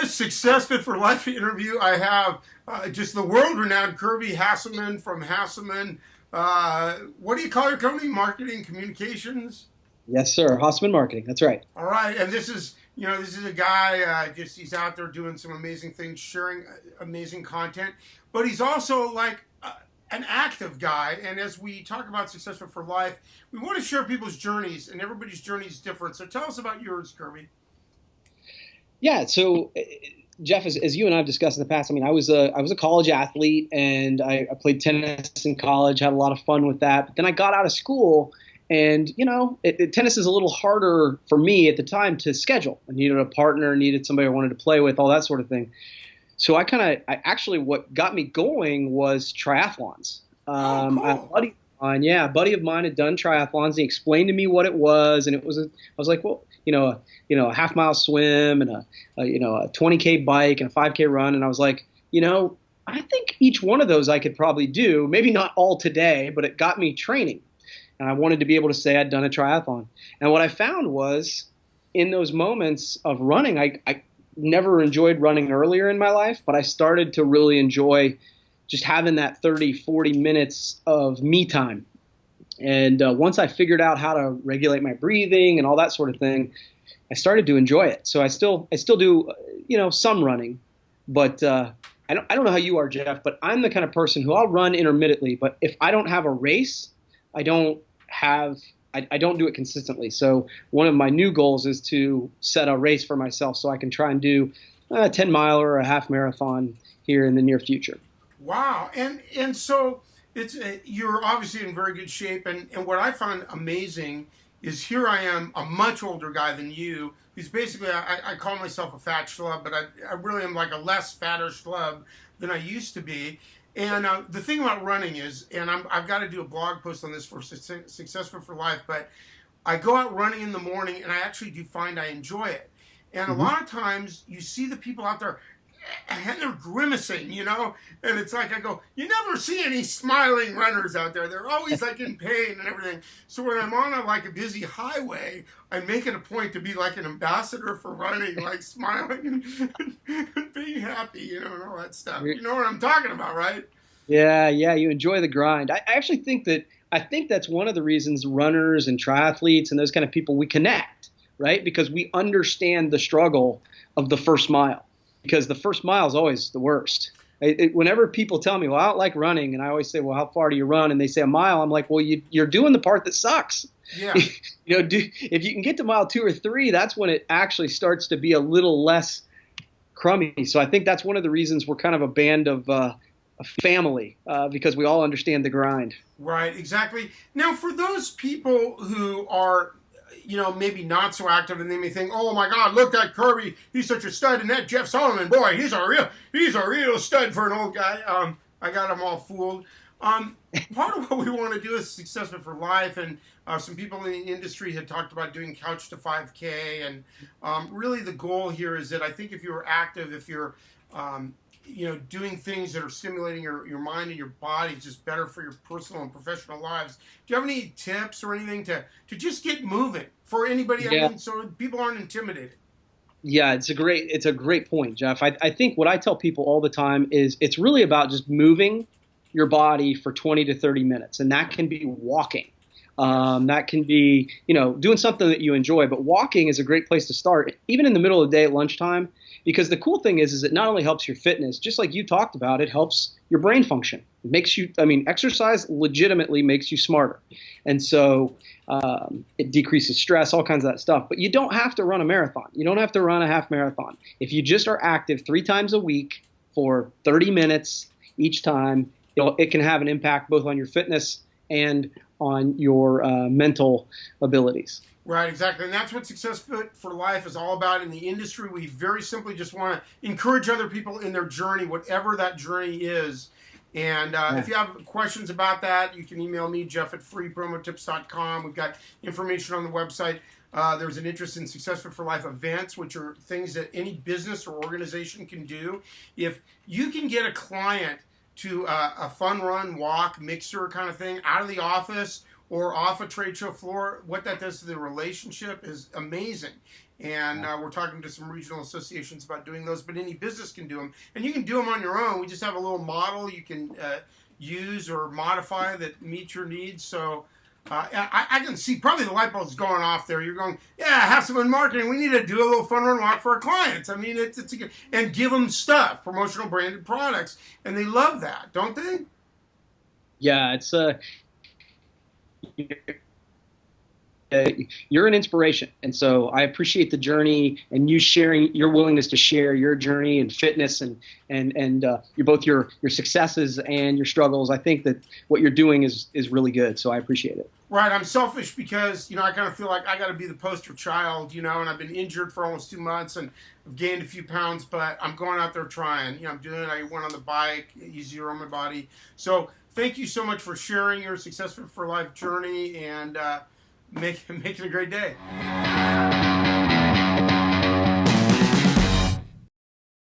this Success Fit for Life interview, I have just the world-renowned Kirby Hasseman from Hasseman. What do you call your company? Marketing Communications? Yes, sir. Hasseman Marketing. That's right. All right, and this is a guy. He's out there doing some amazing things, sharing amazing content, but he's also like an active guy. And as we talk about Success Fit for Life, we want to share people's journeys, and everybody's journey is different. So tell us about yours, Kirby. Yeah. So, Jeff, as you and I have discussed in the past, I mean, I was a college athlete, and I played tennis in college, had a lot of fun with that. But then I got out of school, and tennis is a little harder for me at the time to schedule. I needed a partner, needed somebody I wanted to play with, all that sort of thing. So what got me going was triathlons. Cool. A buddy of mine had done triathlons. And he explained to me what it was, and I was like, well, a half-mile swim and a 20K bike and a 5K run, and I was like, I think each one of those I could probably do. Maybe not all today, but it got me training, and I wanted to be able to say I'd done a triathlon. And what I found was, in those moments of running, I never enjoyed running earlier in my life, but I started to really enjoy just having that 30, 40 minutes of me time. And once I figured out how to regulate my breathing and all that sort of thing, I started to enjoy it. So I still do, some running, but I don't know how you are, Jeff, but I'm the kind of person who I'll run intermittently. But if I don't have a race, I don't do it consistently. So one of my new goals is to set a race for myself so I can try and do a 10-mile or a half marathon here in the near future. Wow. And so you're obviously in very good shape. And what I find amazing is here I am, a much older guy than you, who's basically, I call myself a fat schlub, but I really am like a less fatter schlub than I used to be. And the thing about running is, and I've got to do a blog post on this for Success for Life, but I go out running in the morning, and I actually do find I enjoy it. And a lot of times you see the people out there, and they're grimacing, and it's like I go, you never see any smiling runners out there. They're always like in pain and everything. So when I'm on a busy highway, I make it a point to be like an ambassador for running, like smiling and being happy, and all that stuff. You know what I'm talking about, right? Yeah, you enjoy the grind. I actually think that's one of the reasons runners and triathletes and those kind of people, we connect, right? Because we understand the struggle of the first mile. Because the first mile is always the worst. Whenever people tell me, well, I don't like running, and I always say, well, how far do you run? And they say a mile. I'm like, well, you're doing the part that sucks. Yeah. If you can get to mile 2 or 3, that's when it actually starts to be a little less crummy. So I think that's one of the reasons we're kind of a band of a family, because we all understand the grind. Right, exactly. Now, for those people who are maybe not so active, and they may think, oh my God, look at Kirby, he's such a stud, and that Jeff Solomon, boy, he's a real stud for an old guy. I got him all fooled. Part of what we want to do is Success for Life, and some people in the industry had talked about doing Couch to 5K, and really the goal here is that I think if you're active, if you're doing things that are stimulating your mind and your body, just better for your personal and professional lives. Do you have any tips or anything to just get moving for anybody? Yeah. I mean, so people aren't intimidated. Yeah, it's a great point, Jeff. I think what I tell people all the time is it's really about just moving your body for 20 to 30 minutes. And that can be walking. That can be, doing something that you enjoy. But walking is a great place to start, even in the middle of the day at lunchtime. Because the cool thing is it not only helps your fitness, just like you talked about, it helps your brain function. It makes you, exercise legitimately makes you smarter. And so it decreases stress, all kinds of that stuff. But you don't have to run a marathon. You don't have to run a half marathon. If you just are active 3 times a week for 30 minutes each time, it can have an impact both on your fitness and on your mental abilities. Right, exactly. And that's what Success Fit for Life is all about in the industry. We very simply just want to encourage other people in their journey, whatever that journey is. And if you have questions about that, you can email me, jeff@freepromotips.com. We've got information on the website. There's an interest in Success Fit for Life events, which are things that any business or organization can do. If you can get a client to a fun run, walk, mixer kind of thing out of the office, or off a trade show floor, what that does to the relationship is amazing. And we're talking to some regional associations about doing those, but any business can do them. And you can do them on your own. We just have a little model you can use or modify that meets your needs. So I can see probably the light bulb's going off there. You're going, yeah, Hasseman Marketing. We need to do a little fun run walk for our clients. I mean, it's a good, and give them stuff, promotional branded products, and they love that, don't they? Yeah, it's you're an inspiration, and so I appreciate the journey and you sharing your willingness to share your journey and fitness and you're both your successes and your struggles. I think that what you're doing is really good, so I appreciate it. Right, I'm selfish because I kind of feel like I got to be the poster child, and I've been injured for almost 2 months and I've gained a few pounds, but I'm going out there trying. I'm doing it. I went on the bike, easier on my body. So thank you so much for sharing your SuccessFit4Life journey and making a great day.